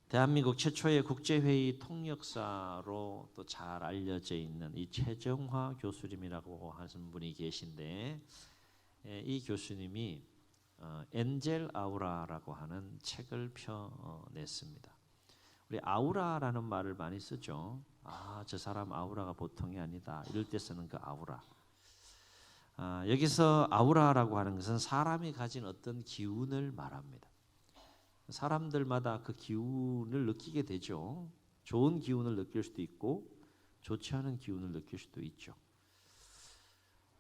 대한민국 최초의 국제회의 통역사로 또 잘 알려져 있는 이 최정화 교수님이라고 하시는 분이 계신데, 이 교수님이 엔젤 아우라라고 하는 책을 펴냈습니다. 우리 아우라라는 말을 많이 쓰죠. 저 사람 아우라가 보통이 아니다, 이럴 때 쓰는 그 아우라. 여기서 아우라라고 하는 것은 사람이 가진 어떤 기운을 말합니다. 사람들마다 그 기운을 느끼게 되죠. 좋은 기운을 느낄 수도 있고 좋지 않은 기운을 느낄 수도 있죠.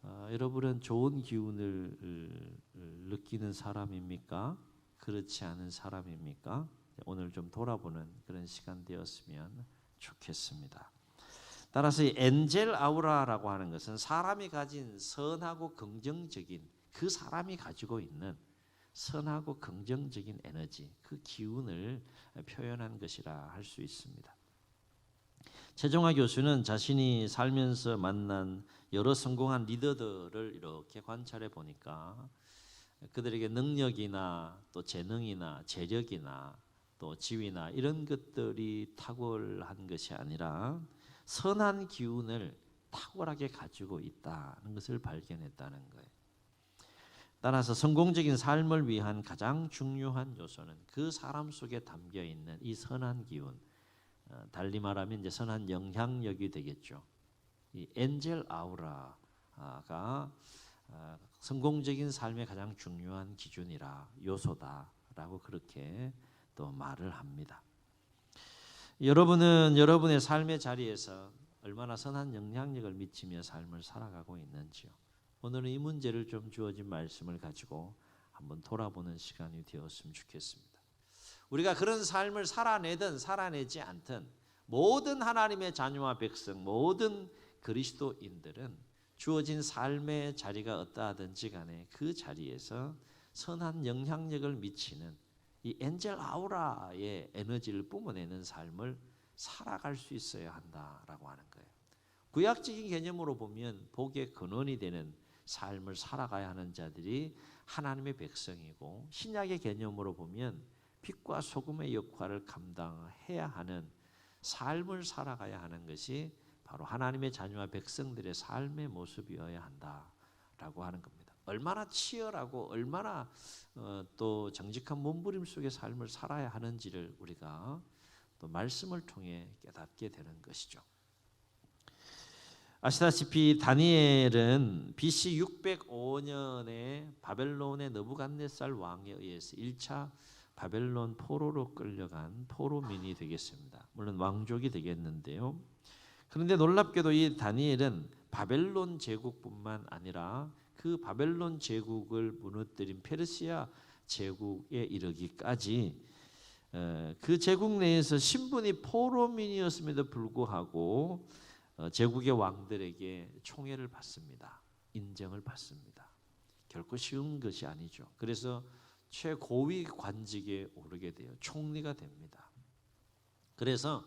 여러분은 좋은 기운을 느끼는 사람입니까? 그렇지 않은 사람입니까? 오늘 좀 돌아보는 그런 시간 되었으면 좋겠습니다. 따라서 이 엔젤 아우라라고 하는 것은 사람이 가진 선하고 긍정적인, 그 사람이 가지고 있는 선하고 긍정적인 에너지, 그 기운을 표현한 것이라 할 수 있습니다. 최정화 교수는 자신이 살면서 만난 여러 성공한 리더들을 이렇게 관찰해 보니까 그들에게 능력이나 또 재능이나 재력이나 또 지위나 이런 것들이 탁월한 것이 아니라 선한 기운을 탁월하게 가지고 있다는 것을 발견했다는 거예요. 따라서 성공적인 삶을 위한 가장 중요한 요소는 그 사람 속에 담겨 있는 이 선한 기운, 달리 말하면 이제 선한 영향력이 되겠죠. 이 엔젤 아우라가 성공적인 삶의 가장 중요한 기준이라, 요소다라고 그렇게 또 말을 합니다. 여러분은 여러분의 삶의 자리에서 얼마나 선한 영향력을 미치며 삶을 살아가고 있는지요. 오늘은 이 문제를 좀 주어진 말씀을 가지고 한번 돌아보는 시간이 되었으면 좋겠습니다. 우리가 그런 삶을 살아내든 살아내지 않든 모든 하나님의 자녀와 백성, 모든 그리스도인들은 주어진 삶의 자리가 어떠하든지 간에 그 자리에서 선한 영향력을 미치는 이 엔젤 아우라의 에너지를 뿜어내는 삶을 살아갈 수 있어야 한다라고 하는 거예요. 구약적인 개념으로 보면 복의 근원이 되는 삶을 살아가야 하는 자들이 하나님의 백성이고, 신약의 개념으로 보면 빛과 소금의 역할을 감당해야 하는 삶을 살아가야 하는 것이 바로 하나님의 자녀와 백성들의 삶의 모습이어야 한다라고 하는 겁니다. 얼마나 치열하고 얼마나 또 정직한 몸부림 속의 삶을 살아야 하는지를 우리가 또 말씀을 통해 깨닫게 되는 것이죠. 아시다시피 다니엘은 BC 605년에 바벨론의 느부갓네살 왕에 의해서 1차 바벨론 포로로 끌려간 포로민이 되겠습니다. 물론 왕족이 되겠는데요. 그런데 놀랍게도 이 다니엘은 바벨론 제국뿐만 아니라 그 바벨론 제국을 무너뜨린 페르시아 제국에 이르기까지 그 제국 내에서 신분이 포로민이었음에도 불구하고 제국의 왕들에게 총애를 받습니다. 인정을 받습니다. 결코 쉬운 것이 아니죠. 그래서 최고위 관직에 오르게 돼요. 총리가 됩니다. 그래서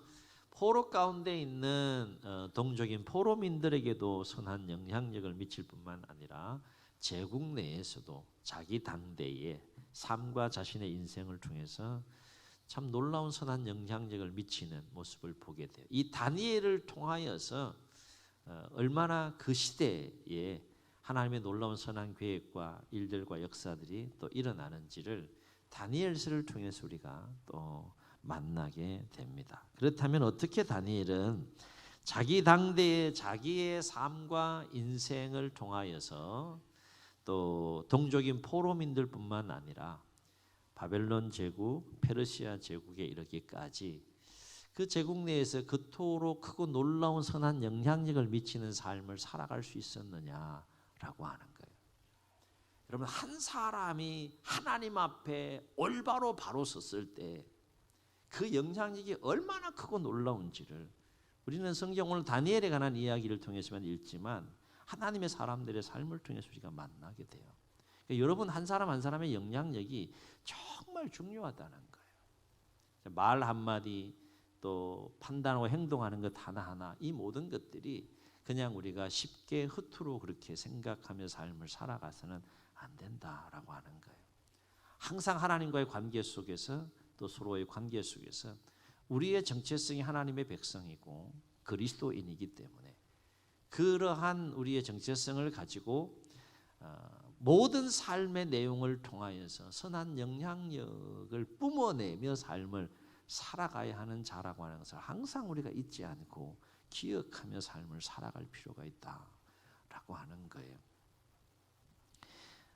포로 가운데 있는 동족인 포로민들에게도 선한 영향력을 미칠 뿐만 아니라 제국 내에서도 자기 당대의 삶과 자신의 인생을 통해서 참 놀라운 선한 영향력을 미치는 모습을 보게 돼요. 이 다니엘을 통하여서 얼마나 그 시대에 하나님의 놀라운 선한 계획과 일들과 역사들이 또 일어나는지를 다니엘서를 통해서 우리가 또 만나게 됩니다. 그렇다면 어떻게 다니엘은 자기 당대의 자기의 삶과 인생을 통하여서 또 동족인 포로민들뿐만 아니라 바벨론 제국, 페르시아 제국에 이르기까지 그 제국 내에서 그토록 크고 놀라운 선한 영향력을 미치는 삶을 살아갈 수 있었느냐라고 하는 거예요. 여러분, 한 사람이 하나님 앞에 올바로 바로 섰을 때 그 영향력이 얼마나 크고 놀라운지를 우리는 성경 오늘 다니엘에 관한 이야기를 통해서만 읽지만 하나님의 사람들의 삶을 통해서 우리가 만나게 돼요. 그러니까 여러분 한 사람 한 사람의 영향력이 정말 중요하다는 거예요. 말 한마디 또 판단하고 행동하는 것 하나하나, 이 모든 것들이 그냥 우리가 쉽게 허투루 그렇게 생각하며 삶을 살아가서는 안 된다라고 하는 거예요. 항상 하나님과의 관계 속에서 또 서로의 관계 속에서 우리의 정체성이 하나님의 백성이고 그리스도인이기 때문에 그러한 우리의 정체성을 가지고 모든 삶의 내용을 통하여서 선한 영향력을 뿜어내며 삶을 살아가야 하는 자라고 하는 것을 항상 우리가 잊지 않고 기억하며 삶을 살아갈 필요가 있다라고 하는 거예요.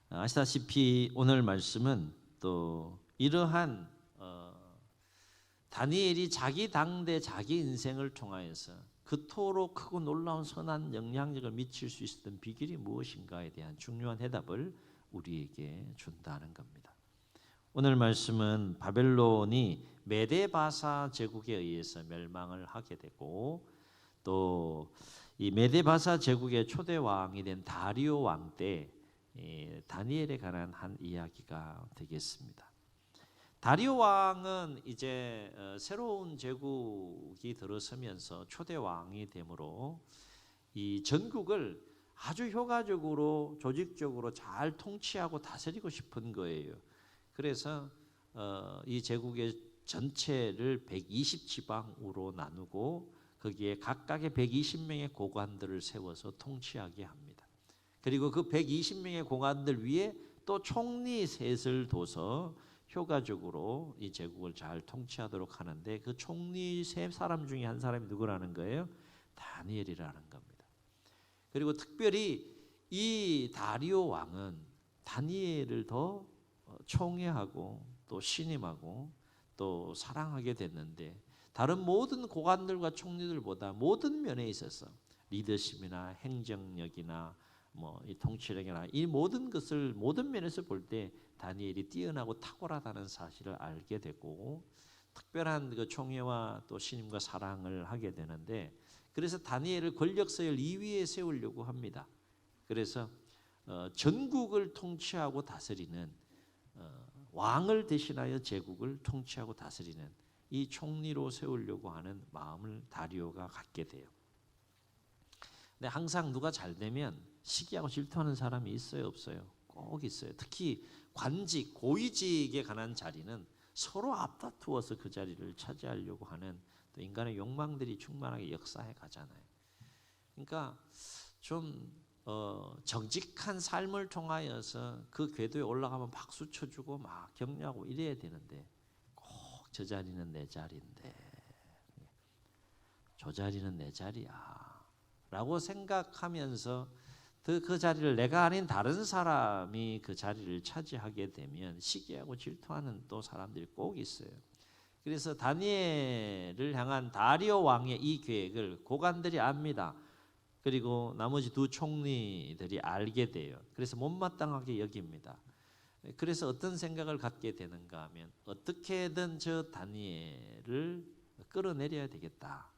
아시다시피 오늘 말씀은 또 이러한 다니엘이 자기 당대 자기 인생을 통하여서 그토록 크고 놀라운 선한 영향력을 미칠 수 있었던 비결이 무엇인가에 대한 중요한 해답을 우리에게 준다는 겁니다. 오늘 말씀은 바벨론이 메데바사 제국에 의해서 멸망을 하게 되고 또 이 메데바사 제국의 초대 왕이 된 다리오 왕 때 다니엘에 관한 한 이야기가 되겠습니다. 다리오 왕은 이제 새로운 제국이 들어서면서 초대 왕이 되므로 이 전국을 아주 효과적으로 조직적으로 잘 통치하고 다스리고 싶은 거예요. 그래서 이 제국의 전체를 120지방으로 나누고 거기에 각각의 120명의 고관들을 세워서 통치하게 합니다. 그리고 그 120명의 고관들 위에 또 총리 셋을 둬서 효과적으로 이 제국을 잘 통치하도록 하는데 그 총리 세 사람 중에 한 사람이 누구라는 거예요? 다니엘이라는 겁니다. 그리고 특별히 이 다리오 왕은 다니엘을 더 총애하고 또 신임하고 또 사랑하게 됐는데 다른 모든 고관들과 총리들보다 모든 면에 있어서 리더십이나 행정력이나 이 통치력이나 이 모든 것을 모든 면에서 볼 때 다니엘이 뛰어나고 탁월하다는 사실을 알게 되고 특별한 그 총애와 또 신임과 사랑을 하게 되는데 그래서 다니엘을 권력서열 2위에 세우려고 합니다. 그래서 전국을 통치하고 다스리는 왕을 대신하여 제국을 통치하고 다스리는 이 총리로 세우려고 하는 마음을 다리오가 갖게 돼요. 근데 항상 누가 잘 되면 시기하고 질투하는 사람이 있어요, 없어요? 꼭 있어요. 특히 관직, 고위직에 관한 자리는 서로 앞다투어서 그 자리를 차지하려고 하는 또 인간의 욕망들이 충만하게 역사해 가잖아요. 그러니까 좀 정직한 삶을 통하여서 그 궤도에 올라가면 박수 쳐주고 막 격려하고 이래야 되는데 꼭 저 자리는 내 자리인데 저 자리는 내 자리야 라고 생각하면서 그 자리를 내가 아닌 다른 사람이 그 자리를 차지하게 되면 시기하고 질투하는 또 사람들이 꼭 있어요. 그래서 다니엘을 향한 다리오 왕의 이 계획을 고관들이 압니다. 그리고 나머지 두 총리들이 알게 돼요. 그래서 못마땅하게 여깁니다. 그래서 어떤 생각을 갖게 되는가 하면 어떻게든 저 다니엘을 끌어내려야 되겠다.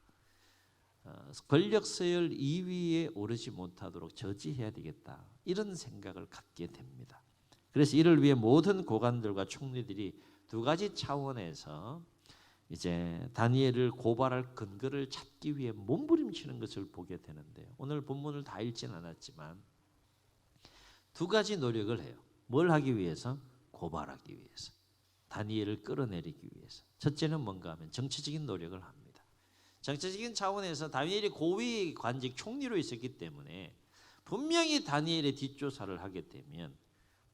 권력 서열 2위에 오르지 못하도록 저지해야 되겠다. 이런 생각을 갖게 됩니다. 그래서 이를 위해 모든 고관들과 총리들이 두 가지 차원에서 이제 다니엘을 고발할 근거를 찾기 위해 몸부림치는 것을 보게 되는데요. 오늘 본문을 다 읽진 않았지만 두 가지 노력을 해요. 뭘 하기 위해서? 고발하기 위해서. 다니엘을 끌어내리기 위해서. 첫째는 뭔가 하면 정치적인 노력을 합니다. 정치적인 차원에서 다니엘이 고위 관직 총리로 있었기 때문에 분명히 다니엘의 뒷조사를 하게 되면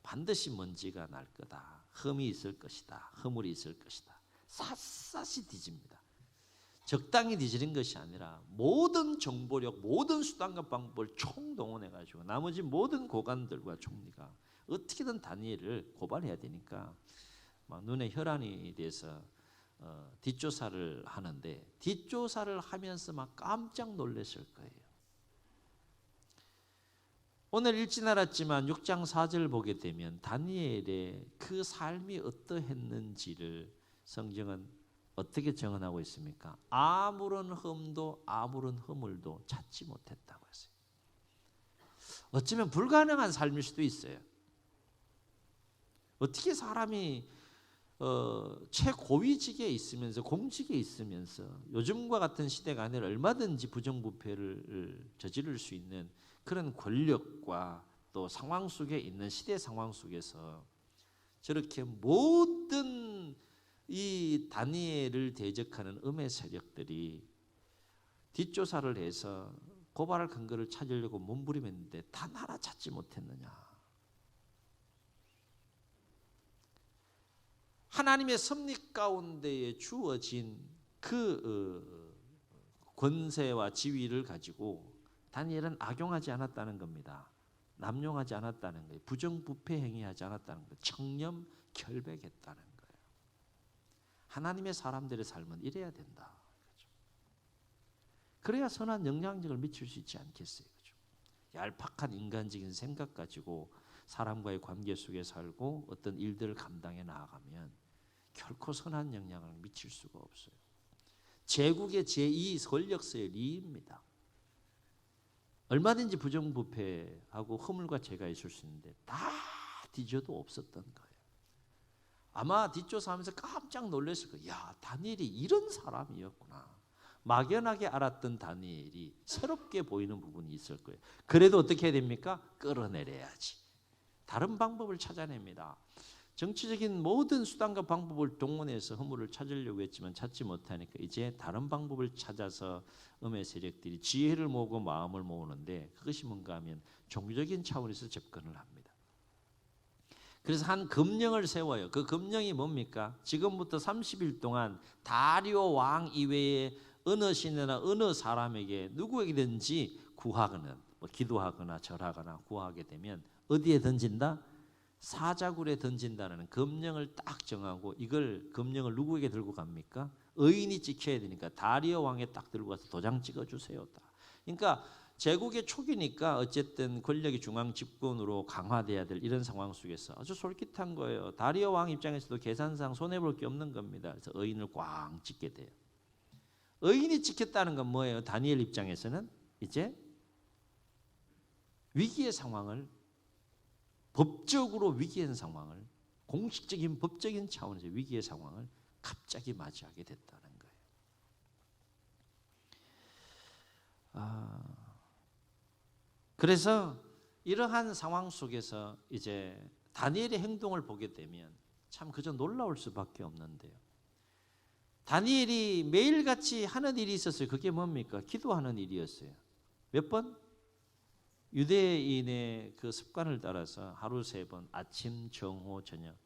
반드시 먼지가 날 거다. 흠이 있을 것이다. 허물이 있을 것이다. 샅샅이 뒤집니다. 적당히 뒤지는 것이 아니라 모든 정보력, 모든 수단과 방법을 총동원해가지고 나머지 모든 고관들과 총리가 어떻게든 다니엘을 고발해야 되니까 막 눈에 혈안이 돼서 뒷조사를 하는데 뒷조사를 하면서 막 깜짝 놀랐을 거예요. 오늘 읽진 않았지만 6장 4절 보게 되면 다니엘의 그 삶이 어떠했는지를 성경은 어떻게 정언하고 있습니까? 아무런 흠도 아무런 허물도 찾지 못했다고 했어요. 어쩌면 불가능한 삶일 수도 있어요. 어떻게 사람이 최고위직에 있으면서 공직에 있으면서 요즘과 같은 시대가 아니라 얼마든지 부정부패를 저지를 수 있는 그런 권력과 또 상황 속에 있는 시대 상황 속에서 저렇게 모든 이 다니엘을 대적하는 음의 세력들이 뒷조사를 해서 고발할 근거를 찾으려고 몸부림했는데 단 하나 찾지 못했느냐. 하나님의 섭리 가운데에 주어진 그 권세와 지위를 가지고 다니엘은 악용하지 않았다는 겁니다. 남용하지 않았다는 거예요. 부정부패 행위하지 않았다는 거예요. 청렴 결백했다는 거예요. 하나님의 사람들의 삶은 이래야 된다. 그렇죠? 그래야 선한 영향력을 미칠 수 있지 않겠어요. 그렇죠? 얄팍한 인간적인 생각 가지고 사람과의 관계 속에 살고 어떤 일들을 감당해 나아가면 결코 선한 영향을 미칠 수가 없어요. 제국의 제2 권력서의 리입니다. 얼마든지 부정부패하고 허물과 죄가 있을 수 있는데 다 뒤져도 없었던 거예요. 아마 뒷조사하면서 깜짝 놀랐을 거예요. 야, 다니엘이 이런 사람이었구나. 막연하게 알았던 다니엘이 새롭게 보이는 부분이 있을 거예요. 그래도 어떻게 해야 됩니까? 끌어내려야지. 다른 방법을 찾아냅니다. 정치적인 모든 수단과 방법을 동원해서 허물을 찾으려고 했지만 찾지 못하니까 이제 다른 방법을 찾아서 음의 세력들이 지혜를 모으고 마음을 모으는데 그것이 뭔가 하면 종교적인 차원에서 접근을 합니다. 그래서 한 금령을 세워요. 그 금령이 뭡니까? 지금부터 30일 동안 다리오 왕 이외에 어느 신이나 어느 사람에게 누구에게든지 구하거나 기도하거나 절하거나 구하게 되면 어디에 던진다? 사자굴에 던진다는 금령을 딱 정하고 이걸 금령을 누구에게 들고 갑니까? 의인이 지켜야 되니까 다리오 왕에 딱 들고 가서 도장 찍어주세요. 그러니까 제국의 초기니까 어쨌든 권력이 중앙 집권으로 강화돼야 될 이런 상황 속에서 아주 솔깃한 거예요. 다리오 왕 입장에서도 계산상 손해볼 게 없는 겁니다. 그래서 의인을 꽝 찍게 돼요. 의인이 지켰다는 건 뭐예요? 다니엘 입장에서는 이제 위기의 상황을 법적으로 위기의 상황을 공식적인 법적인 차원에서 위기의 상황을 갑자기 맞이하게 됐다는 거예요. 그래서 이러한 상황 속에서 이제 다니엘의 행동을 보게 되면 참 그저 놀라울 수밖에 없는데요. 다니엘이 매일같이 하는 일이 있었어요. 그게 뭡니까? 기도하는 일이었어요. 몇 번? 유대인의 그 습관을 따라서 하루 3번 아침, 정오, 저녁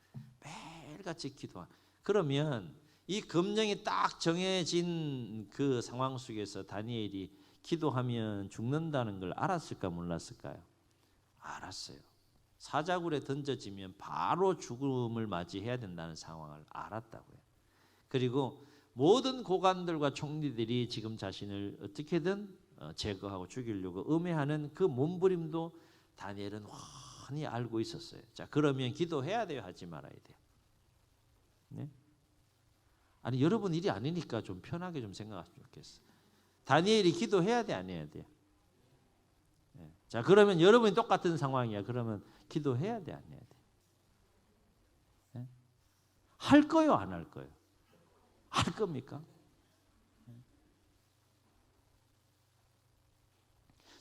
매일같이 기도한. 그러면 이 금령이 딱 정해진 그 상황 속에서 다니엘이 기도하면 죽는다는 걸 알았을까 몰랐을까요? 알았어요. 사자굴에 던져지면 바로 죽음을 맞이해야 된다는 상황을 알았다고요. 그리고 모든 고관들과 총리들이 지금 자신을 어떻게든 제거하고 죽이려고 음해하는 그 몸부림도 다니엘은 훤히 알고 있었어요. 자, 그러면 기도해야 돼요, 하지 말아야 돼요? 네? 아니, 여러분 일이 아니니까 좀 편하게 좀 생각하시면 좋겠어요. 다니엘이 기도해야 돼, 안 해야 돼요? 네. 자, 그러면 여러분이 똑같은 상황이야. 그러면 기도해야 돼, 안 해야 돼? 네? 할 거요, 안 할 거요? 할 겁니까?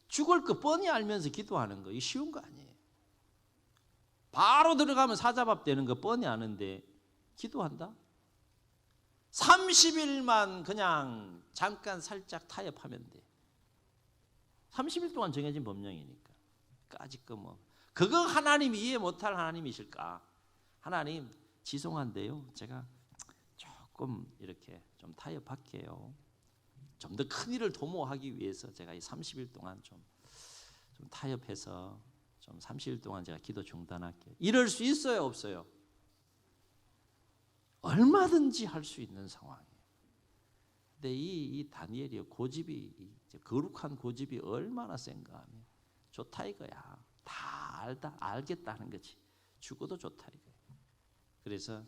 죽을 거 뻔히 알면서 기도하는 거, 이게 쉬운 거 아니에요. 바로 들어가면 사자밥 되는 거 뻔히 아는데 기도한다? 30일만 그냥 잠깐 살짝 타협하면 돼. 30일 동안 정해진 법령이니까. 까짓 거 뭐. 그거 하나님이 이해 못할 하나님이실까? 하나님 죄송한데요. 제가 조금 이렇게 좀 타협할게요. 좀 더 큰 일을 도모하기 위해서 제가 이 30일 동안 좀 타협해서 좀 30일 동안 제가 기도 중단할게요. 이럴 수 있어요, 없어요? 얼마든지 할 수 있는 상황이에요. 근데 이 다니엘이 고집이, 거룩한 고집이 얼마나 센가 하면 좋다 이거야. 다 알겠다는 거지. 죽어도 좋다 이거야. 그래서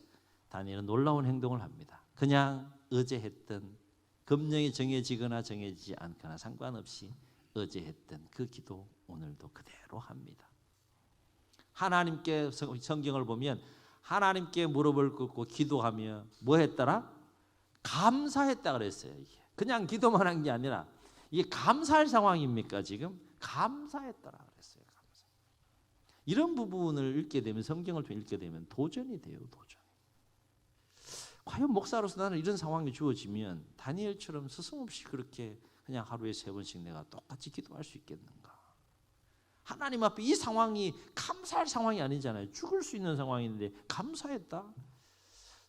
다니엘은 놀라운 행동을 합니다. 그냥 어제 했던 금령이 정해지거나 정해지지 않거나 상관없이 어제 했던 그 기도 오늘도 그대로 합니다. 하나님께 성경을 보면 하나님께 무릎을 꿇고 기도하며 뭐 했더라? 감사했다 그랬어요. 이게 그냥 기도만 한 게 아니라 이게 감사할 상황입니까 지금? 감사했더라 그랬어요. 감사. 이런 부분을 읽게 되면 성경을 읽게 되면 도전이 돼요. 도전. 과연 목사로서 나는 이런 상황이 주어지면 다니엘처럼 스승없이 그렇게 그냥 하루에 3번씩 내가 똑같이 기도할 수 있겠는가? 하나님 앞에 이 상황이 감사할 상황이 아니잖아요. 죽을 수 있는 상황인데 감사했다?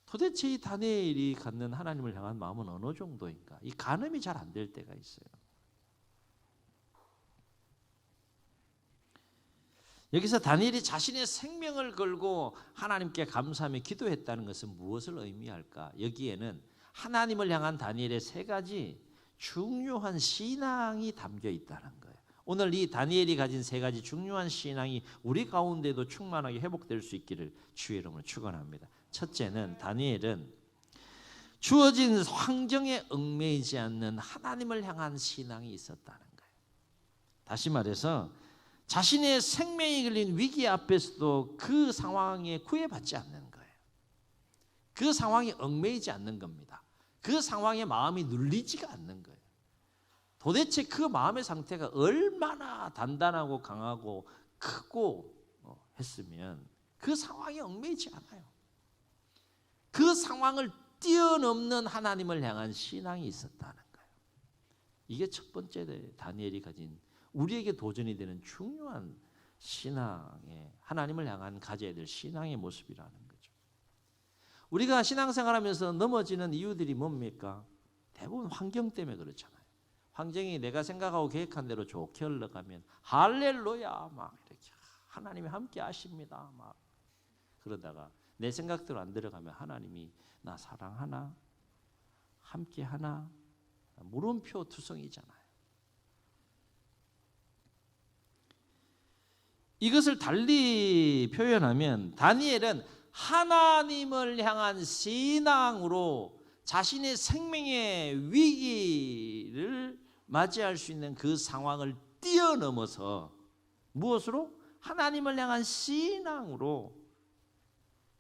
도대체 이 다니엘이 갖는 하나님을 향한 마음은 어느 정도인가? 이 가늠이 잘 안 될 때가 있어요. 여기서 다니엘이 자신의 생명을 걸고 하나님께 감사하며 기도했다는 것은 무엇을 의미할까? 여기에는 하나님을 향한 다니엘의 3가지 중요한 신앙이 담겨 있다는 거예요. 오늘 이 다니엘이 가진 3가지 중요한 신앙이 우리 가운데도 충만하게 회복될 수 있기를 주의 이름으로 축원합니다. 첫째는 다니엘은 주어진 환경에 얽매이지 않는 하나님을 향한 신앙이 있었다는 거예요. 다시 말해서 자신의 생명이 걸린 위기 앞에서도 그 상황에 구애받지 않는 거예요. 그 상황에 얽매이지 않는 겁니다. 그 상황에 마음이 눌리지가 않는 거예요. 도대체 그 마음의 상태가 얼마나 단단하고 강하고 크고 했으면 그 상황에 얽매이지 않아요. 그 상황을 뛰어넘는 하나님을 향한 신앙이 있었다는 거예요. 이게 첫 번째 다니엘이 가진 우리에게 도전이 되는 중요한 신앙의 하나님을 향한 가져야 될 신앙의 모습이라는 거죠. 우리가 신앙생활하면서 넘어지는 이유들이 뭡니까? 대부분 환경 때문에 그렇잖아요. 환경이 내가 생각하고 계획한 대로 좋게 흘러가면 할렐루야 막 이렇게 하나님이 함께 하십니다 막 그러다가 내 생각대로 안 들어가면 하나님이 나 사랑하나? 함께 하나? 물음표 투성이잖아요. 이것을 달리 표현하면 다니엘은 하나님을 향한 신앙으로 자신의 생명의 위기를 맞이할 수 있는 그 상황을 뛰어넘어서 무엇으로? 하나님을 향한 신앙으로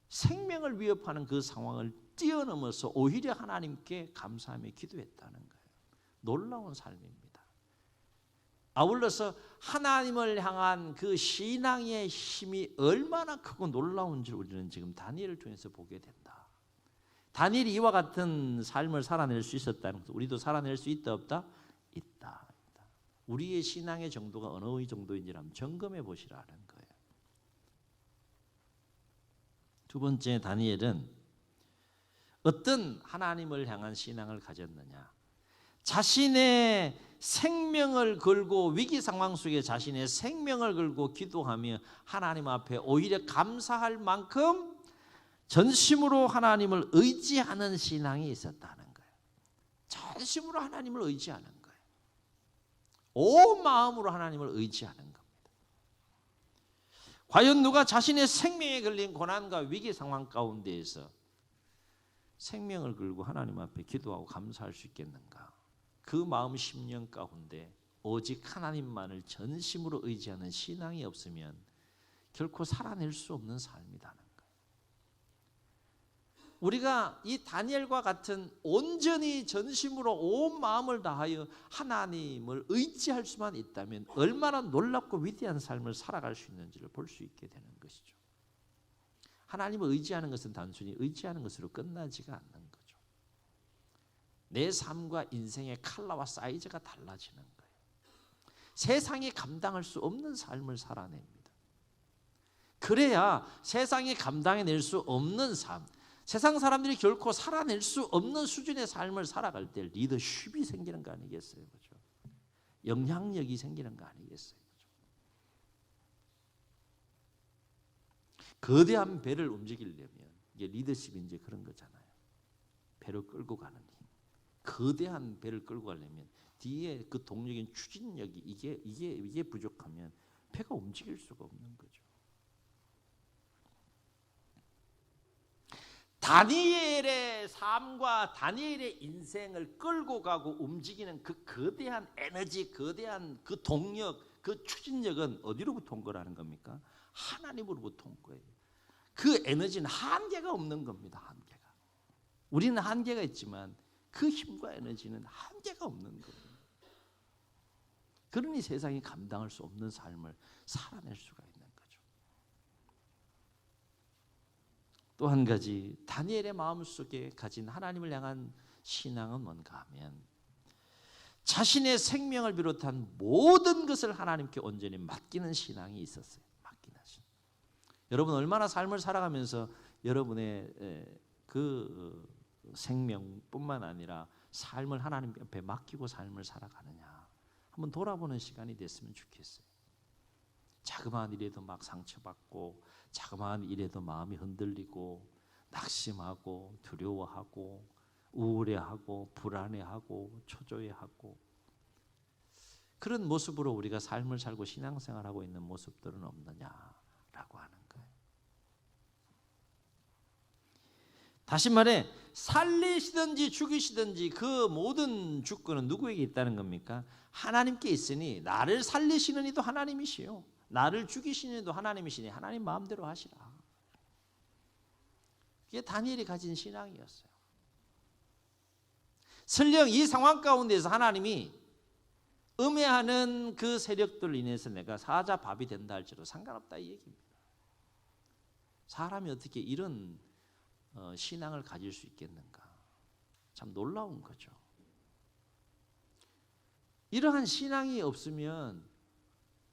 생명을 위협하는 그 상황을 뛰어넘어서 오히려 하나님께 감사하며 기도했다는 거예요. 놀라운 삶입니다. 아울러서 하나님을 향한 그 신앙의 힘이 얼마나 크고 놀라운지 우리는 지금 다니엘을 통해서 보게 된다. 다니엘이 이와 같은 삶을 살아낼 수 있었다는 것, 우리도 살아낼 수 있다 없다? 있다. 우리의 신앙의 정도가 어느 정도인지 한번 점검해 보시라는 거예요. 두 번째, 다니엘은 어떤 하나님을 향한 신앙을 가졌느냐? 자신의 생명을 걸고 위기 상황 속에 자신의 생명을 걸고 기도하며 하나님 앞에 오히려 감사할 만큼 전심으로 하나님을 의지하는 신앙이 있었다는 거예요. 전심으로 하나님을 의지하는 거예요. 온 마음으로 하나님을 의지하는 겁니다. 과연 누가 자신의 생명에 걸린 고난과 위기 상황 가운데에서 생명을 걸고 하나님 앞에 기도하고 감사할 수 있겠는가? 그 마음 심령 가운데 오직 하나님만을 전심으로 의지하는 신앙이 없으면 결코 살아낼 수 없는 삶이라는 거예요. 우리가 이 다니엘과 같은 온전히 전심으로 온 마음을 다하여 하나님을 의지할 수만 있다면 얼마나 놀랍고 위대한 삶을 살아갈 수 있는지를 볼 수 있게 되는 것이죠. 하나님을 의지하는 것은 단순히 의지하는 것으로 끝나지가 않는 거죠. 내 삶과 인생의 컬러와 사이즈가 달라지는 거예요. 세상이 감당할 수 없는 삶을 살아냅니다. 그래야 세상이 감당해낼 수 없는 삶, 세상 사람들이 결코 살아낼 수 없는 수준의 삶을 살아갈 때 리더십이 생기는 거 아니겠어요? 그렇죠? 영향력이 생기는 거 아니겠어요? 그렇죠? 거대한 배를 움직이려면 이게 리더십이 이제 그런 거잖아요. 배를 끌고 가는 힘. 거대한 배를 끌고 가려면 뒤에 그 동력인 추진력이 이게 부족하면 배가 움직일 수가 없는 거죠. 다니엘의 삶과 다니엘의 인생을 끌고 가고 움직이는 그 거대한 에너지, 거대한 그 동력, 그 추진력은 어디로부터 온 거라는 겁니까? 하나님으로부터 온 거예요. 그 에너지는 한계가 없는 겁니다. 한계가. 우리는 한계가 있지만 그 힘과 에너지는 한계가 없는 거예요. 그러니 세상이 감당할 수 없는 삶을 살아낼 수가 있는 거죠. 또 한 가지 다니엘의 마음속에 가진 하나님을 향한 신앙은 뭔가 하면 자신의 생명을 비롯한 모든 것을 하나님께 온전히 맡기는 신앙이 있었어요. 맡기는 신앙. 여러분 얼마나 삶을 살아가면서 여러분의 그 생명뿐만 아니라 삶을 하나님 앞에 맡기고 삶을 살아가느냐 한번 돌아보는 시간이 됐으면 좋겠어요. 자그마한 일에도 막 상처받고 자그마한 일에도 마음이 흔들리고 낙심하고 두려워하고 우울해하고 불안해하고 초조해하고 그런 모습으로 우리가 삶을 살고 신앙생활하고 있는 모습들은 없느냐라고 하는 거예요. 다시 말해 살리시든지 죽이시든지 그 모든 주권은 누구에게 있다는 겁니까? 하나님께 있으니 나를 살리시는 이도 하나님이시요 나를 죽이시는 이도 하나님이시니 하나님 마음대로 하시라. 그게 다니엘이 가진 신앙이었어요. 설령 이 상황 가운데서 하나님이 음해하는 그 세력들로 인해서 내가 사자밥이 된다 할지라도 상관없다 이 얘기입니다. 사람이 어떻게 이런 신앙을 가질 수 있겠는가? 참 놀라운 거죠. 이러한 신앙이 없으면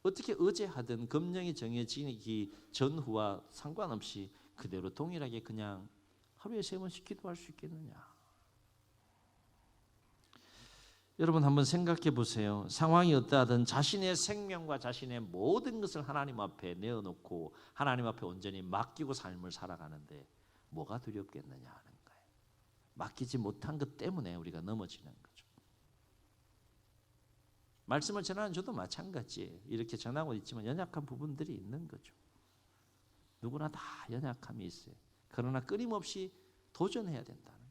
어떻게 어제 하던 금령이 정해지기 전후와 상관없이 그대로 동일하게 그냥 하루에 3번씩 기도할 수 있겠느냐? 여러분 한번 생각해 보세요. 상황이 어떠하든 자신의 생명과 자신의 모든 것을 하나님 앞에 내어놓고 하나님 앞에 온전히 맡기고 삶을 살아가는데 뭐가 두렵겠느냐 하는 거예요. 맡기지 못한 것 때문에 우리가 넘어지는 거죠. 말씀을 전하는 저도 마찬가지예요. 이렇게 전하고 있지만 연약한 부분들이 있는 거죠. 누구나 다 연약함이 있어요. 그러나 끊임없이 도전해야 된다는 거예요.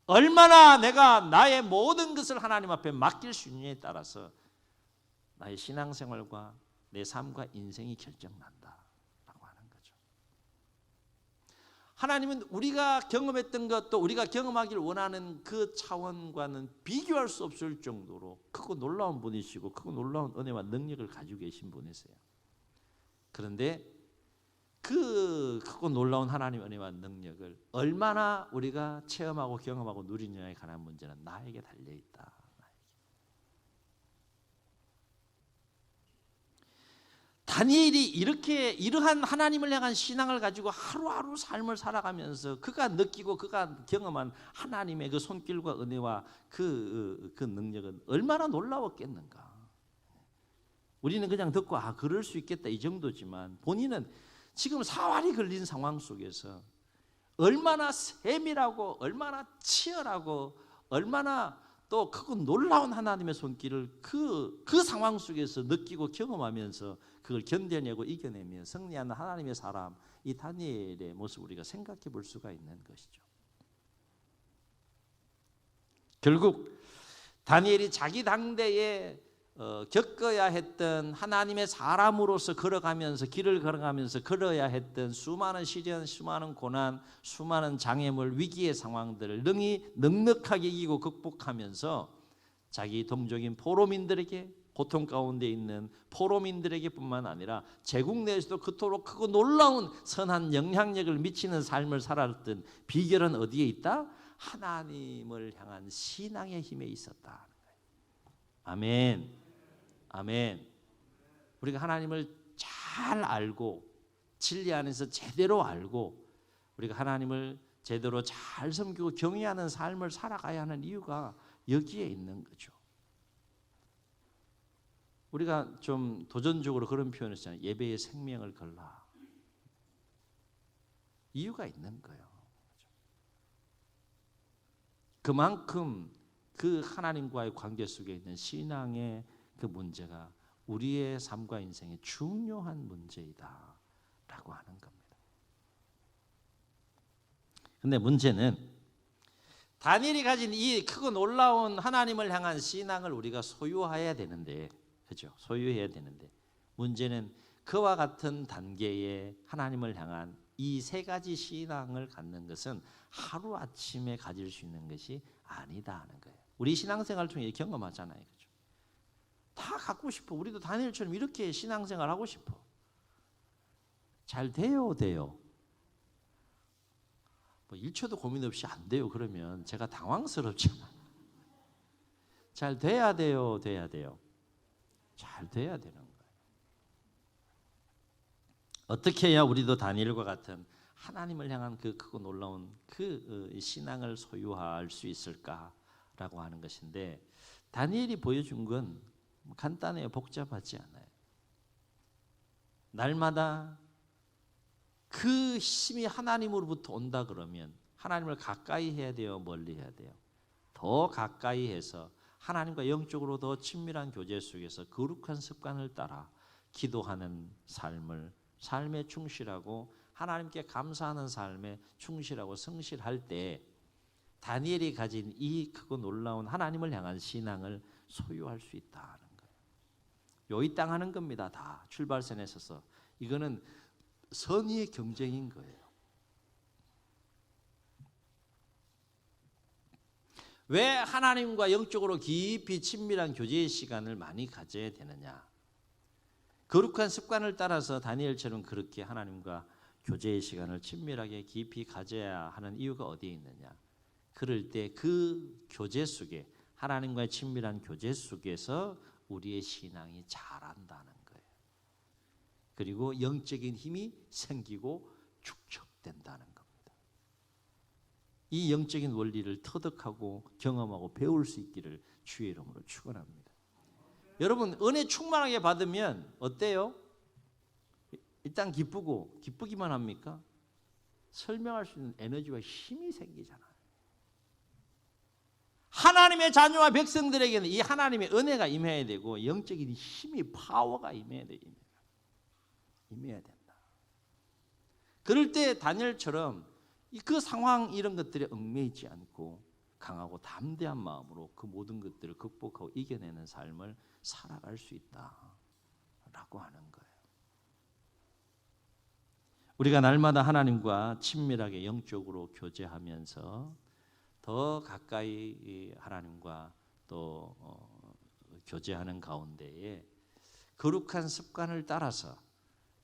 얼마나 내가 나의 모든 것을 하나님 앞에 맡길 수 있느냐에 따라서 나의 신앙생활과 내 삶과 인생이 결정난다라고 하는 거죠. 하나님은 우리가 경험했던 것 또 우리가 경험하기를 원하는 그 차원과는 비교할 수 없을 정도로 크고 놀라운 분이시고 크고 놀라운 은혜와 능력을 가지고 계신 분이세요. 그런데 그 크고 놀라운 하나님의 은혜와 능력을 얼마나 우리가 체험하고 경험하고 누리느냐에 관한 문제는 나에게 달려있다. 다니엘이 이러한 하나님을 향한 신앙을 가지고 하루하루 삶을 살아가면서 그가 느끼고 그가 경험한 하나님의 그 손길과 은혜와 그 능력은 얼마나 놀라웠겠는가. 우리는 그냥 듣고 그럴 수 있겠다 이 정도지만 본인은 지금 사활이 걸린 상황 속에서 얼마나 세밀하고 얼마나 치열하고 얼마나 또 크고 놀라운 하나님의 손길을 그 상황 속에서 느끼고 경험하면서 그걸 견뎌내고 이겨내며 승리하는 하나님의 사람 이 다니엘의 모습을 우리가 생각해 볼 수가 있는 것이죠. 결국 다니엘이 자기 당대에 겪어야 했던 하나님의 사람으로서 길을 걸어가면서 걸어야 했던 수많은 시련, 수많은 고난, 수많은 장애물, 위기의 상황들을 넉넉하게 이기고 극복하면서 자기 동족인 포로민들에게 고통 가운데 있는 포로민들에게 뿐만 아니라 제국 내에서도 그토록 크고 놀라운 선한 영향력을 미치는 삶을 살았던 비결은 어디에 있다? 하나님을 향한 신앙의 힘에 있었다. 아멘. 아멘. 우리가 하나님을 잘 알고 진리 안에서 제대로 알고 우리가 하나님을 제대로 잘 섬기고 경외하는 삶을 살아가야 하는 이유가 여기에 있는 거죠. 우리가 좀 도전적으로 그런 표현을 했잖아요. 예배의 생명을 걸라. 이유가 있는 거예요. 그만큼 그 하나님과의 관계 속에 있는 신앙의 그 문제가 우리의 삶과 인생의 중요한 문제이다라고 하는 겁니다. 그런데 문제는 다니엘이 가진 이 크고 놀라운 하나님을 향한 신앙을 우리가 소유해야 되는데, 그죠? 소유해야 되는데 문제는 그와 같은 단계의 하나님을 향한 이 세 가지 신앙을 갖는 것은 하루 아침에 가질 수 있는 것이 아니다 하는 거예요. 우리 신앙생활 중에 경험하잖아요, 그죠? 다 갖고 싶어. 우리도 다니엘처럼 이렇게 신앙생활 하고 싶어. 잘 돼요. 뭐 1초도 고민 없이 안 돼요. 그러면 제가 당황스럽잖아. 잘 돼야 돼요. 돼야 돼요. 잘 돼야 되는 거예요. 어떻게 해야 우리도 다니엘과 같은 하나님을 향한 그 크고 놀라운 그 신앙을 소유할 수 있을까라고 하는 것인데, 다니엘이 보여준 건 간단해요. 복잡하지 않아요. 날마다 그 힘이 하나님으로부터 온다 그러면 하나님을 가까이 해야 돼요? 멀리 해야 돼요? 더 가까이 해서 하나님과 영적으로 더 친밀한 교제 속에서 거룩한 습관을 따라 기도하는 삶에 충실하고 하나님께 감사하는 삶에 충실하고 성실할 때 다니엘이 가진 이 크고 놀라운 하나님을 향한 신앙을 소유할 수 있다는 거예요. 요이 땅 하는 겁니다. 다 출발선에 서서. 이거는 선의의 경쟁인 거예요. 왜 하나님과 영적으로 깊이 친밀한 교제의 시간을 많이 가져야 되느냐? 거룩한 습관을 따라서 다니엘처럼 그렇게 하나님과 교제의 시간을 친밀하게 깊이 가져야 하는 이유가 어디에 있느냐? 그럴 때 그 교제 속에, 하나님과의 친밀한 교제 속에서 우리의 신앙이 자란다는 거예요. 그리고 영적인 힘이 생기고 축적된다는 겁니다. 이 영적인 원리를 터득하고 경험하고 배울 수 있기를 주의 이름으로 축원합니다. 여러분, 은혜 충만하게 받으면 어때요? 일단 기쁘기만 합니까? 설명할 수 있는 에너지와 힘이 생기잖아요. 하나님의 자녀와 백성들에게는 이 하나님의 은혜가 임해야 되고 영적인 힘이, 파워가 임해야 된다. 그럴 때 다니엘처럼 그 상황 이런 것들에 얽매이지 않고 강하고 담대한 마음으로 그 모든 것들을 극복하고 이겨내는 삶을 살아갈 수 있다라고 하는 거예요. 우리가 날마다 하나님과 친밀하게 영적으로 교제하면서 더 가까이 하나님과 또 교제하는 가운데에 거룩한 습관을 따라서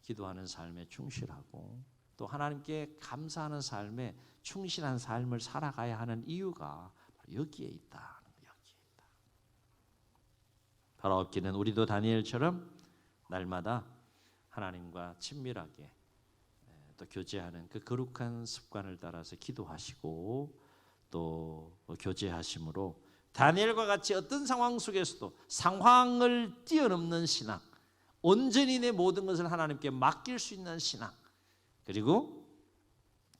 기도하는 삶에 충실하고 또 하나님께 감사하는 삶에 충실한 삶을 살아가야 하는 이유가 바로 여기에 있다. 바로 없기는 우리도 다니엘처럼 날마다 하나님과 친밀하게 또 교제하는 그 거룩한 습관을 따라서 기도하시고 또 교제하심으로 다니엘과 같이 어떤 상황 속에서도 상황을 뛰어넘는 신앙, 온전히 내 모든 것을 하나님께 맡길 수 있는 신앙, 그리고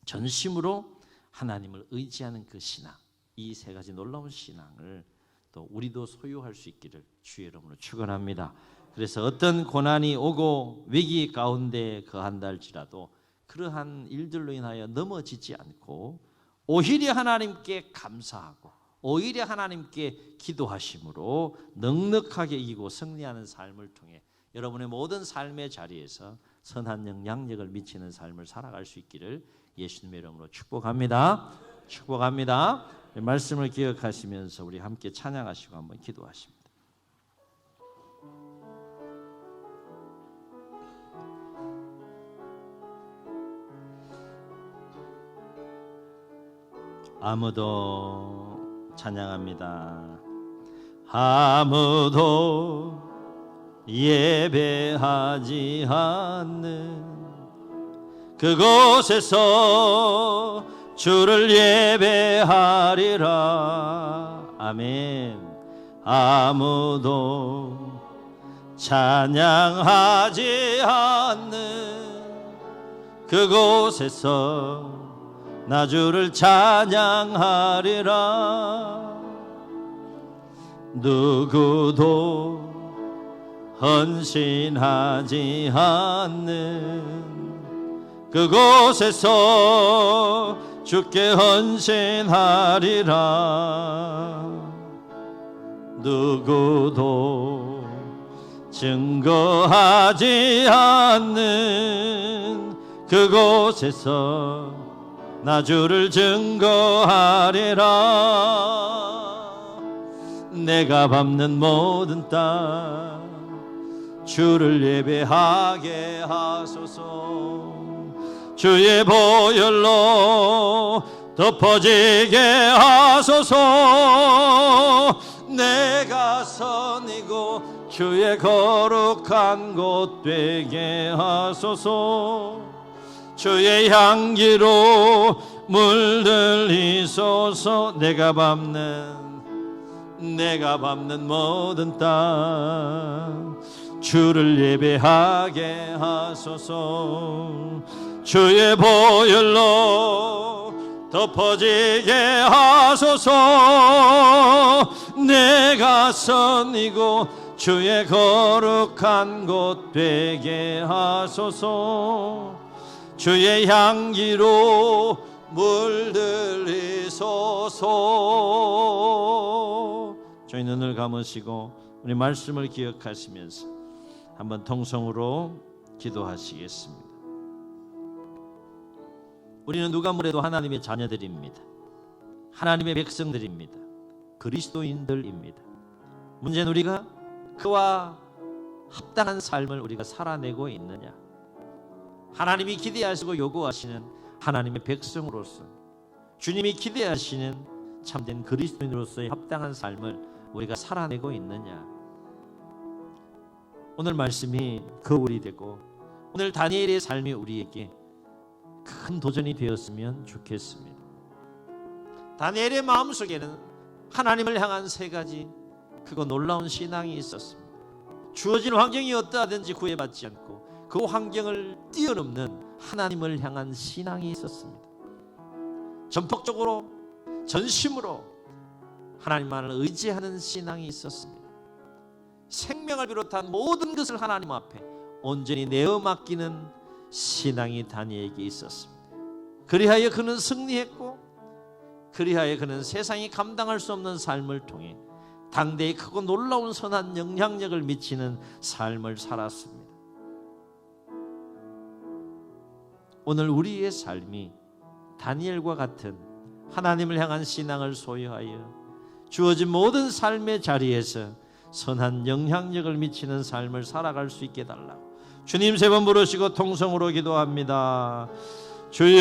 전심으로 하나님을 의지하는 그 신앙, 이 세 가지 놀라운 신앙을 또 우리도 소유할 수 있기를 주의 이름으로 축원합니다. 그래서 어떤 고난이 오고 위기 가운데 거한다 할지라도 그러한 일들로 인하여 넘어지지 않고 오히려 하나님께 감사하고 오히려 하나님께 기도하심으로 넉넉하게 이기고 승리하는 삶을 통해 여러분의 모든 삶의 자리에서 선한 영향력을 미치는 삶을 살아갈 수 있기를 예수님의 이름으로 축복합니다. 축복합니다. 말씀을 기억하시면서 우리 함께 찬양하시고 한번 기도하십니다. 아무도 찬양합니다. 아무도 예배하지 않는 그곳에서 주를 예배하리라. 아멘. 아무도 찬양하지 않는 그곳에서 나 주를 찬양하리라. 누구도 헌신하지 않는 그곳에서 주께 헌신하리라. 누구도 증거하지 않는 그곳에서 나 주를 증거하리라. 내가 밟는 모든 땅 주를 예배하게 하소서. 주의 보혈로 덮어지게 하소서. 내가 선이고 주의 거룩한 곳 되게 하소서. 주의 향기로 물들이소서. 내가 밟는 모든 땅 주를 예배하게 하소서. 주의 보혈로 덮어지게 하소서. 내가 선이고 주의 거룩한 곳 되게 하소서. 주의 향기로 물들이소서. 저희 눈을 감으시고 우리 말씀을 기억하시면서 한번 통성으로 기도하시겠습니다. 우리는 누가 뭐래도 하나님의 자녀들입니다. 하나님의 백성들입니다. 그리스도인들입니다. 문제는 우리가 그와 합당한 삶을 우리가 살아내고 있느냐. 하나님이 기대하시고 요구하시는 하나님의 백성으로서, 주님이 기대하시는 참된 그리스도인으로서의 합당한 삶을 우리가 살아내고 있느냐. 오늘 말씀이 거울이 되고 오늘 다니엘의 삶이 우리에게 큰 도전이 되었으면 좋겠습니다. 다니엘의 마음속에는 하나님을 향한 세 가지 크고 놀라운 신앙이 있었습니다. 주어진 환경이 어떠하든지 구애받지 않고 그 환경을 뛰어넘는 하나님을 향한 신앙이 있었습니다. 전폭적으로 전심으로 하나님만을 의지하는 신앙이 있었습니다. 생명을 비롯한 모든 것을 하나님 앞에 온전히 내어 맡기는 신앙이 다니엘에게 있었습니다. 그리하여 그는 승리했고, 그리하여 그는 세상이 감당할 수 없는 삶을 통해 당대에 크고 놀라운 선한 영향력을 미치는 삶을 살았습니다. 오늘 우리의 삶이 다니엘과 같은 하나님을 향한 신앙을 소유하여 주어진 모든 삶의 자리에서 선한 영향력을 미치는 삶을 살아갈 수 있게 해달라고 주님 세 번 부르시고 통성으로 기도합니다. 주여